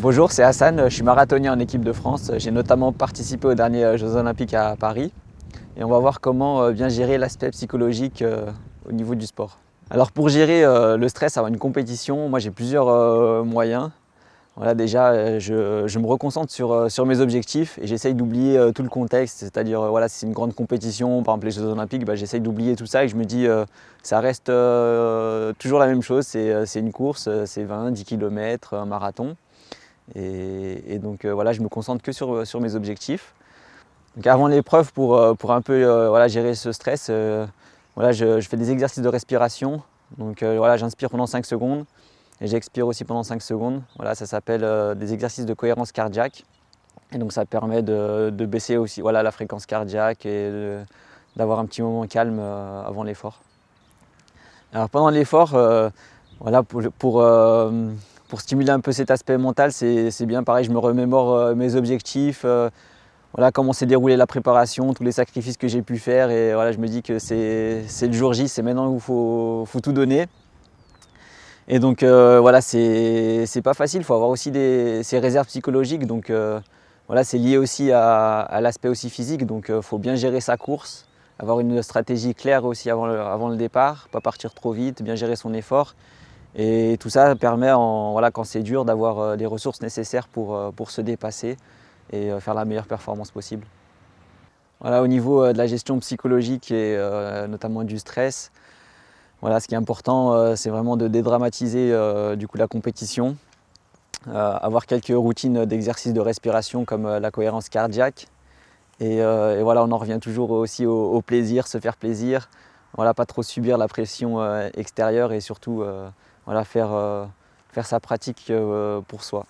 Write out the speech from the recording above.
Bonjour, c'est Hassan, je suis marathonien en équipe de France. J'ai notamment participé aux derniers Jeux Olympiques à Paris. Et on va voir comment bien gérer l'aspect psychologique au niveau du sport. Alors pour gérer le stress avant une compétition, moi j'ai plusieurs moyens. Voilà, déjà, je me reconcentre sur mes objectifs et j'essaye d'oublier tout le contexte. C'est-à-dire, voilà, si c'est une grande compétition, par exemple les Jeux Olympiques, j'essaye d'oublier tout ça et je me dis ça reste toujours la même chose. C'est une course, c'est 20, 10 km, un marathon. Et donc voilà, je me concentre que sur mes objectifs. Donc avant l'épreuve, pour un peu voilà, gérer ce stress, voilà, je fais des exercices de respiration. Donc voilà, j'inspire pendant 5 secondes et j'expire aussi pendant 5 secondes. Voilà, ça s'appelle des exercices de cohérence cardiaque. Et donc ça permet de baisser aussi voilà, la fréquence cardiaque et d'avoir un petit moment calme avant l'effort. Alors pendant l'effort, voilà, pour stimuler un peu cet aspect mental, c'est bien pareil, je me remémore mes objectifs, voilà, comment s'est déroulée la préparation, tous les sacrifices que j'ai pu faire et voilà, je me dis que c'est le jour J, c'est maintenant où il faut tout donner. Et donc voilà, c'est pas facile, il faut avoir aussi ces réserves psychologiques, donc voilà, c'est lié aussi à l'aspect aussi physique, donc il faut bien gérer sa course, avoir une stratégie claire aussi avant le départ, pas partir trop vite, bien gérer son effort. Et tout ça permet, voilà, quand c'est dur, d'avoir les ressources nécessaires pour se dépasser et faire la meilleure performance possible. Voilà, au niveau de la gestion psychologique et notamment du stress, voilà, ce qui est important, c'est vraiment de dédramatiser du coup, la compétition, avoir quelques routines d'exercice de respiration comme la cohérence cardiaque. Et voilà, on en revient toujours aussi au plaisir, se faire plaisir, voilà, pas trop subir la pression extérieure et surtout voilà, faire sa pratique pour soi.